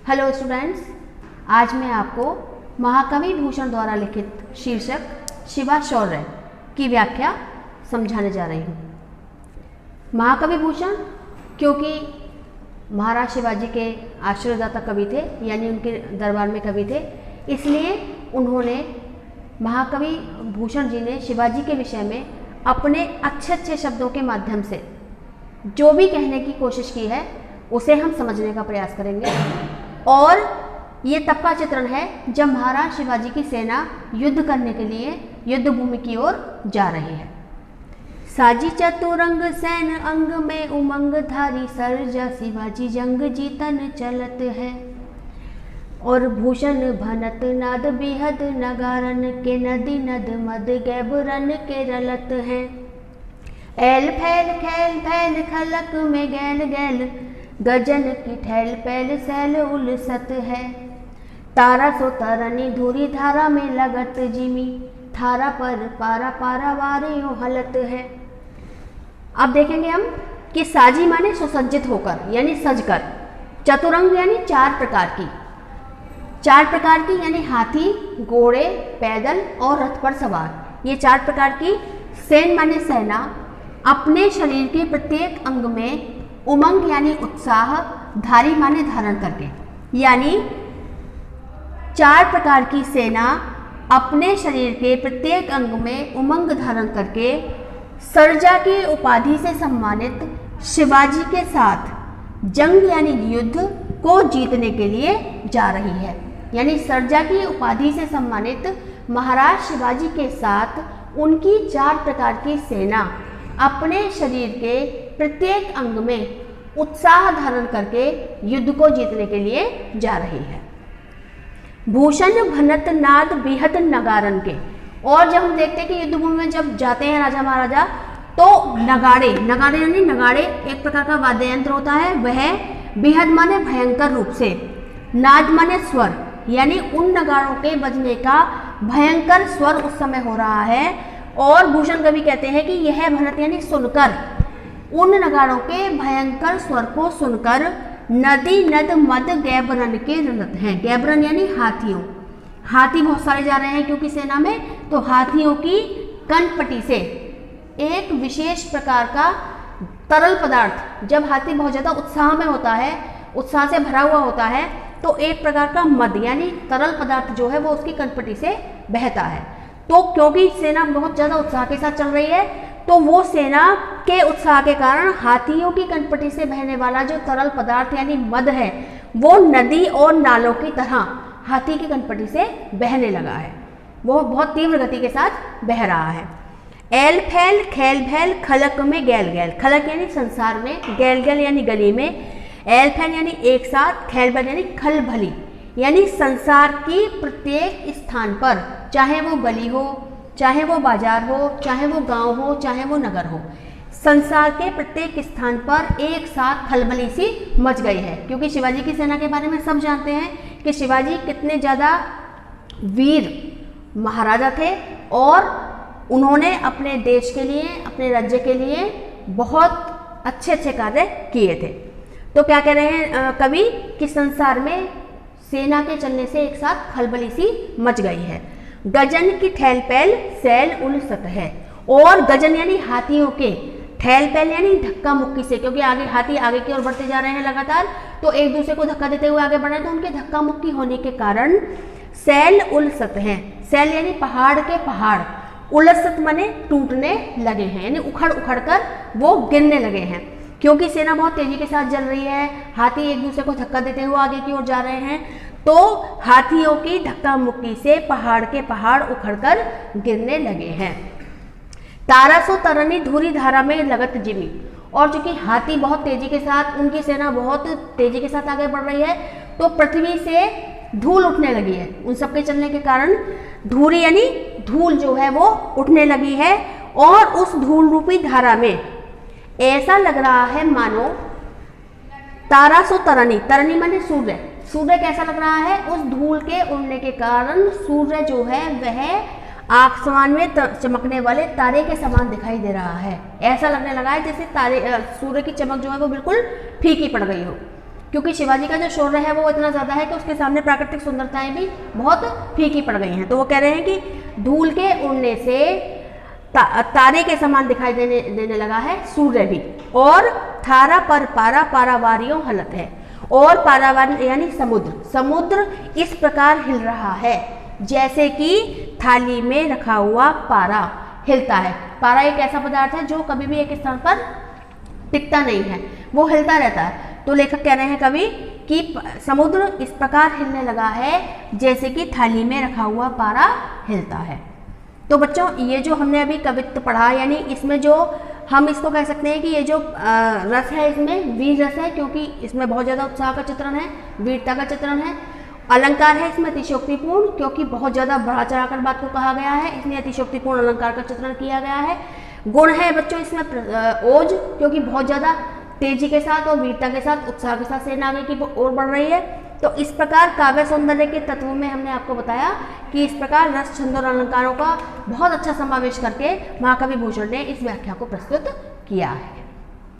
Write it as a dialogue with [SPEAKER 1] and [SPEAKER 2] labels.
[SPEAKER 1] Hello students, आज मैं आपको महाकवि भूषण द्वारा लिखित शीर्षक शिवा शौर्य की व्याख्या समझाने जा रही हूँ। महाकवि भूषण क्योंकि महाराज शिवाजी के आश्रयदाता कवि थे, यानी उनके दरबार में कवि थे, इसलिए उन्होंने महाकवि भूषण जी ने शिवाजी के विषय में अपने अच्छे अच्छे शब्दों के माध्यम से जो भी कहने की कोशिश की है उसे हम समझने का प्रयास करेंगे। और ये तब का चित्रण है जब महाराज शिवाजी की सेना युद्ध करने के लिए युद्ध भूमि की ओर जा रही है। साजी चतुरंग सैन अंग में उमंग धारी सर्जा शिवाजी जंग जीतन चलत है। और भूषण भनत नाद बिहद नगारन के नदी नद मद गैबरन के रलत है। एल फैल खैल फैल खलक में गैल गैल गजन की ठैल पैल सैल उलसत है। तारा सो तरनी धूरी धारा में लगत जिमी थारा पर पारा पारा वारियों हलत है। अब देखेंगे हम कि साजी माने सुसज्जित होकर यानी सजकर, चतुरंग यानी चार प्रकार की यानी हाथी, घोड़े, पैदल और रथ पर सवार, ये चार प्रकार की। सेन माने सेना, अपने शरीर के प्रत्येक अंग में उमंग यानी उत्साह, धारी माने धारण करके, यानी चार प्रकार की सेना अपने शरीर के प्रत्येक अंग में उमंग धारण करके सर्जा की उपाधि से सम्मानित शिवाजी के साथ जंग यानी युद्ध को जीतने के लिए जा रही है। यानी सर्जा की उपाधि से सम्मानित महाराज शिवाजी के साथ उनकी चार प्रकार की सेना अपने शरीर के प्रत्येक अंग में उत्साह धारण करके युद्ध को जीतने के लिए जा रही है। भूषण भनत नाद बिहद नगारन के, और जब हम देखते हैं कि युद्ध भूमि में जब जाते हैं राजा महाराजा तो नगाड़े यानी नगाड़े एक प्रकार का वाद्य यंत्र होता है, वह बिहद माने भयंकर रूप से, नाद माने स्वर, यानी उन नगाड़ों के बजने का भयंकर स्वर उस समय हो रहा है। और भूषण कवि कहते हैं कि यह भनत यानी सुनकर, उन नगाड़ों के भयंकर स्वर को सुनकर नदी नद मद गैबरन के रलत हैं। गैबरन यानी हाथियों, हाथी बहुत सारे जा रहे हैं क्योंकि सेना में, तो हाथियों की कनपटी से एक विशेष प्रकार का तरल पदार्थ, जब हाथी बहुत ज़्यादा उत्साह में होता है, उत्साह से भरा हुआ होता है, तो एक प्रकार का मद यानी तरल पदार्थ जो है वो उसकी कनपटी से बहता है। तो क्योंकि सेना बहुत ज़्यादा उत्साह के साथ चल रही है, तो वो सेना के उत्साह के कारण हाथियों की कनपटी से बहने वाला जो तरल पदार्थ यानी मद है वो नदी और नालों की तरह हाथी की कनपटी से बहने लगा है, वो बहुत तीव्र गति के साथ बह रहा है। एल फैल खैल भैल खलक में गैल गैल, खलक यानी संसार में, गैल गैल यानी गली में, एल फैल यानी एक साथ, खैल भैल यानी खल भली, यानी संसार की प्रत्येक स्थान पर, चाहे वो गली हो, चाहे वो बाजार हो, चाहे वो गांव हो, चाहे वो नगर हो, संसार के प्रत्येक स्थान पर एक साथ खलबली सी मच गई है। क्योंकि शिवाजी की सेना के बारे में सब जानते हैं कि शिवाजी कितने ज़्यादा वीर महाराजा थे और उन्होंने अपने देश के लिए, अपने राज्य के लिए बहुत अच्छे अच्छे कार्य किए थे। तो क्या कह रहे हैं कवि कि संसार में सेना के चलने से एक साथ खलबली सी मच गई है। गजन की ठैल पैल सैल उलसत है, और गजन यानी हाथियों के, ठैल पैल यानी धक्का मुक्की से, क्योंकि आगे हाथी आगे की ओर बढ़ते जा रहे हैं लगातार, तो एक दूसरे को धक्का देते हुए आगे बढ़ रहे हैं, तो उनके धक्का मुक्की होने के कारण सैल उलसत हैं। सैल यानी पहाड़ के पहाड़, उलसत माने टूटने लगे हैं, यानी उखड़ उखड़ कर वो गिरने लगे हैं, क्योंकि सेना बहुत तेजी के साथ चल रही है, हाथी एक दूसरे को धक्का देते हुए आगे की ओर जा रहे हैं, तो हाथियों की धक्का मुक्की से पहाड़ के पहाड़ उखड़कर गिरने लगे हैं। तारा सो तरनी धूरी धारा में लगत जिमी, और चूंकि हाथी बहुत तेजी के साथ, उनकी सेना बहुत तेजी के साथ आगे बढ़ रही है, तो पृथ्वी से धूल उठने लगी है, उन सबके चलने के कारण धूरी यानी धूल जो है वो उठने लगी है। और उस धूल रूपी धारा में ऐसा लग रहा है मानो तारा सो तरनी, तरनी माने सूर्य, सूर्य कैसा लग रहा है, उस धूल के उड़ने के कारण सूर्य जो है वह आसमान में चमकने वाले तारे के समान दिखाई दे रहा है। ऐसा लगने लगा है जैसे तारे, सूर्य की चमक जो है वो बिल्कुल फीकी पड़ गई हो। क्योंकि शिवाजी का जो शौर्य है वो इतना ज़्यादा है कि उसके सामने प्राकृतिक सुंदरताएं भी बहुत फीकी पड़ गई हैं। तो वो कह रहे हैं कि धूल के उड़ने से तारे के समान दिखाई देने लगा है सूर्य भी, और थारा पर पारा पारावारियों हलत है, और पारावार यानी समुद्र इस प्रकार हिल रहा है जैसे कि थाली में रखा हुआ पारा हिलता है। पारा एक ऐसा पदार्थ है जो कभी भी एक स्थान पर टिकता नहीं है, वो हिलता रहता है। तो लेखक कह रहे हैं कवि कि समुद्र इस प्रकार हिलने लगा है जैसे कि थाली में रखा हुआ पारा हिलता है। तो बच्चों ये जो हमने अभी कवित्व पढ़ा, यानी इसमें जो हम इसको कह सकते हैं कि ये जो रस है इसमें वीर रस है, क्योंकि इसमें बहुत ज़्यादा उत्साह का चित्रण है, वीरता का चित्रण है। अलंकार है इसमें अतिशयोक्तिपूर्ण, क्योंकि बहुत ज़्यादा बढ़ा चढ़ाकर बात को कहा गया है, इसलिए अतिशयोक्तिपूर्ण अलंकार का चित्रण किया गया है। गुण है बच्चों इसमें ओज, क्योंकि बहुत ज़्यादा तेजी के साथ और वीरता के साथ उत्साह के साथ सेना आगे की ओर बढ़ रही है। तो इस प्रकार काव्य सौंदर्य के तत्वों में हमने आपको बताया कि इस प्रकार रस, छंद और अलंकारों का बहुत अच्छा समावेश करके महाकवि भूषण ने इस व्याख्या को प्रस्तुत किया है।